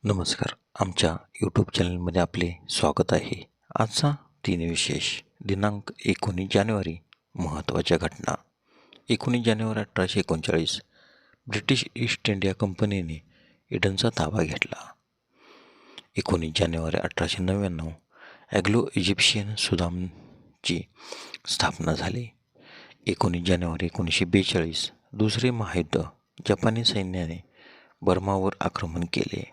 नमस्कार. आमच्या यूट्यूब चॅनलमध्ये आपले स्वागत आहे. आजचा दिनविशेष दिनांक 19 जानेवारी. महत्त्वाच्या घटना. 19 जानेवारी 1839 ब्रिटिश ईस्ट इंडिया कंपनीने एडनचा ताबा घेतला. 19 जानेवारी 1899 ॲग्लो इजिप्शियन सुदानची स्थापना झाली. 19 जानेवारी 1942 दुसरे महायुद्ध. जपानी सैन्याने बर्मावर आक्रमण केले.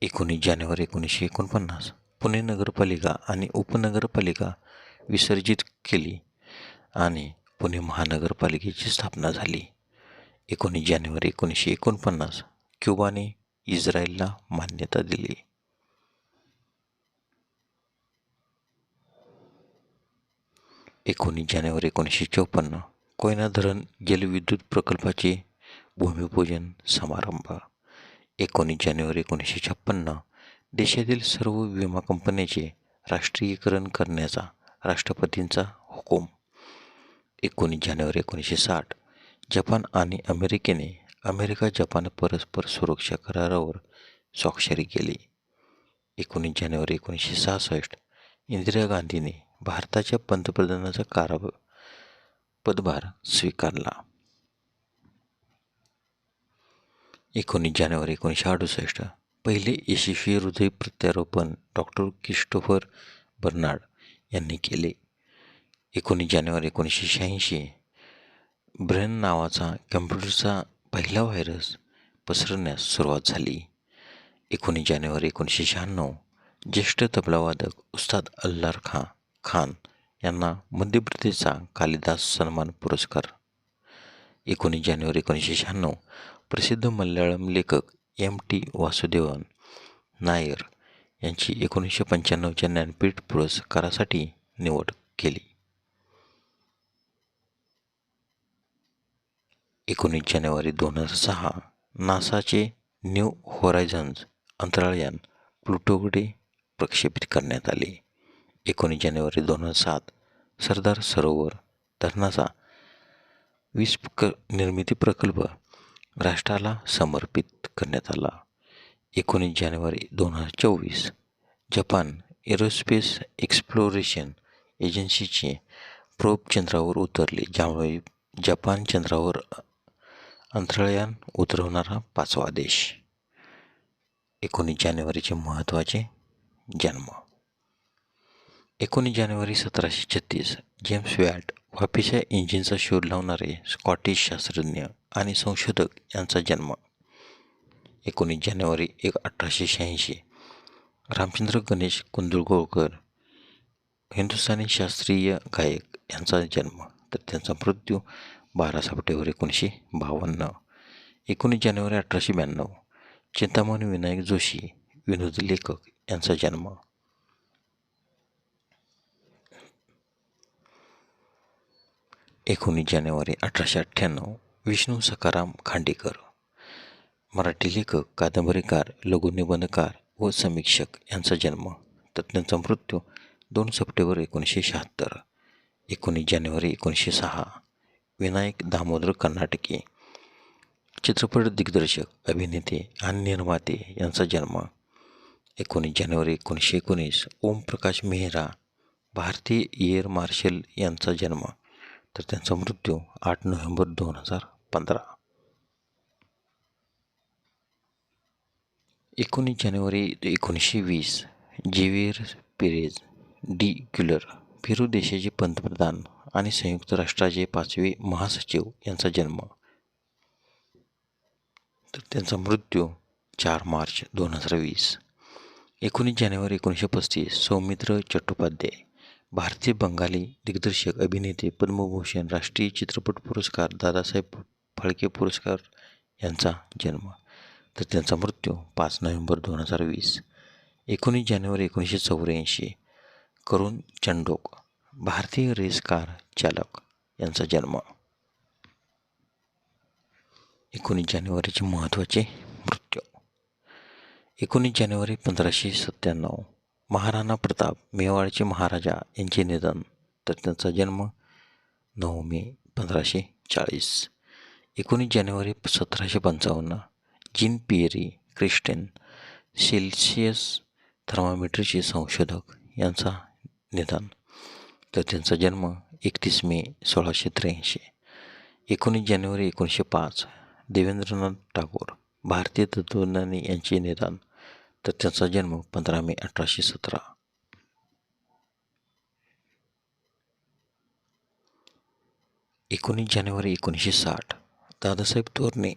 19 जानेवारी 1949 पुणे नगरपालिका आणि उपनगरपालिका विसर्जित केली आणि पुणे महानगरपालिकेची स्थापना झाली. 19 जानेवारी 1949 क्युबाने इस्रायलला मान्यता दिली. 19 जानेवारी 1954 कोयना धरण जलविद्युत प्रकल्पाचे भूमिपूजन समारंभ. 19 जानेवारी 1956 देशातील सर्व विमा कंपन्यांचे राष्ट्रीयीकरण करण्याचा राष्ट्रपतींचा हुकूम. 19 जानेवारी 1960 जपान आणि अमेरिकेने अमेरिका जपान परस्पर सुरक्षा करारावर स्वाक्षरी केली. 19 जानेवारी 1966 इंदिरा गांधीने भारताच्या पंतप्रधानाचा पदभार स्वीकारला. 19 जानेवारी 1968 पहिले यशस्वी हृदय प्रत्यारोपण डॉक्टर क्रिस्टोफर बर्नार्ड यांनी केले. 19 जानेवारी 1986 ब्रेन नावाचा कम्प्युटरचा पहिला व्हायरस पसरण्यास सुरुवात झाली. 19 जानेवारी 1996 ज्येष्ठ तबलावादक उस्ताद अल्लार खान यांना मध्य प्रदेशचा कालिदास सन्मान पुरस्कार. 19 जानेवारी 1996 प्रसिद्ध मल्याळम लेखक M.T. वासुदेवन नायर यांची 1995च्या ज्ञानपीठ पुरस्कारासाठी निवड केली. 19 जानेवारी 2006 नासाचे न्यू होरायझन्स अंतराळयान प्लुटोकडे प्रक्षेपित करण्यात आले. 19 जानेवारी 2007 सरदार सरोवर धरणाचा वीज निर्मिती प्रकल्प राष्ट्राला समर्पित करण्यात आला. 19 जानेवारी 2024 जपान एरोस्पेस एक्सप्लोरेशन एजन्सीचे प्रोब चंद्रावर उतरले, ज्यामुळे जपान चंद्रावर अंतराळयान उतरवणारा 5वा देश. 19 जानेवारीचे महत्त्वाचे जन्म. 19 जानेवारी 1736 जेम्स वॅट वाफेच्या इंजिनचा शोध लावणारे स्कॉटिश शास्त्रज्ञ आणि संशोधक यांचा जन्म. 19 जानेवारी 1886 रामचंद्र गणेश कुंदळकर हिंदुस्थानी शास्त्रीय गायक यांचा जन्म, तर त्यांचा मृत्यू 12 सप्टेंबर 1952. 19 जानेवारी 1892 चिंतामणी विनायक जोशी विनोदी लेखक यांचा जन्म. 19 जानेवारी 1898 विष्णू सखाराम खांडेकर मराठी लेखक, कादंबरीकार, लघुनिबंधकार व समीक्षक यांचा जन्म, तर त्यांचा मृत्यू 2 सप्टेंबर 1976. 19 जानेवारी 1906 विनायक दामोदर कर्नाटके चित्रपट दिग्दर्शक, अभिनेते आणि निर्माते यांचा जन्म. 19 जानेवारी 1919 ओमप्रकाश मेहरा भारतीय एअर मार्शल यांचा जन्म, तर त्यांचा मृत्यू 8 नोव्हेंबर 2015. 19 जानेवारी 1920 जेवियर पेरेझ डी क्युलर पेरू देशाचे पंतप्रधान आणि संयुक्त राष्ट्राचे 5वे महासचिव यांचा जन्म, तर त्यांचा मृत्यू 4 मार्च 2020. 19 जानेवारी 1935 सौमित्र चट्टोपाध्याय भारतीय बंगाली दिग्दर्शक, अभिनेते, पद्मभूषण, राष्ट्रीय चित्रपट पुरस्कार, दादासाहेब फाळके पुरस्कार यांचा जन्म, तर त्यांचा मृत्यू 5 नोव्हेंबर 2020. 19 जानेवारी 1984 करुण चंडोक भारतीय रेस कार चालक यांचा जन्म. 19 जानेवारीचे महत्त्वाचे मृत्यू. 19 जानेवारी 1597 महाराणा प्रताप मेवाडचे महाराजा यांचे निधन, तर त्यांचा जन्म 9 मे 1540. 19 जानेवारी 1755 जीन पियरी क्रिस्टेन सेल्सिअस थर्मामीटरचे संशोधक यांचा निधन. तर त्यांचा जन्म 31 मे 1683. 19 जानेवारी 1905 देवेंद्रनाथ टागोर भारतीय तत्त्वज्ञानी यांचे निधन. तर त्यांचा जन्म 15 मे 1817. 19 जानेवारी 1960 दादासाहेब तोरणे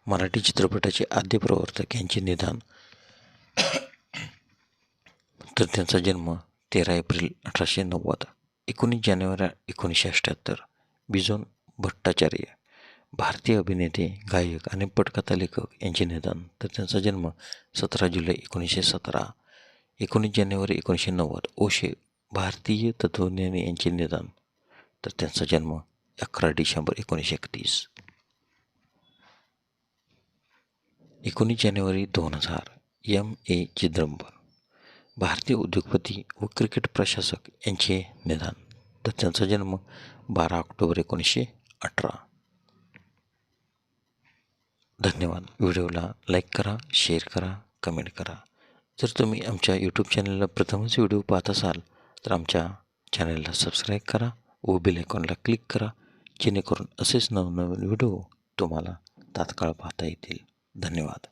मराठी चित्रपटाचे आद्य प्रवर्तक यांचे निधन. तर त्यांचा जन्म 13 एप्रिल 1890. 19 जानेवारी 1978 बिजोन भट्टाचार्य भारतीय अभिनेते, गायक आणि पटकथा लेखक यांचे निधन. तर त्यांचा जन्म 17 जुलै 1917. 19 जानेवारी 1990 ओशे भारतीय तत्त्वज्ञानी यांचे निधन. तर त्यांचा जन्म 11 डिसेंबर 1931. 19 जानेवारी 2000 M.A. चिदंबरम भारतीय उद्योगपती व क्रिकेट प्रशासक यांचे निधन. तर त्यांचा जन्म 12 ऑक्टोबर 1918. धन्यवाद. व्हिडिओला लाईक करा, शेअर करा, कमेंट करा. जर तुम्ही आमच्या यूट्यूब चॅनलला प्रथमच व्हिडिओ पाहत असाल तर आमच्या चॅनलला सबस्क्राईब करा व बेल आयकॉनला क्लिक करा, जेणेकरून असेच नवनवीन व्हिडिओ तुम्हाला तात्काळ पाहता येतील. धन्यवाद.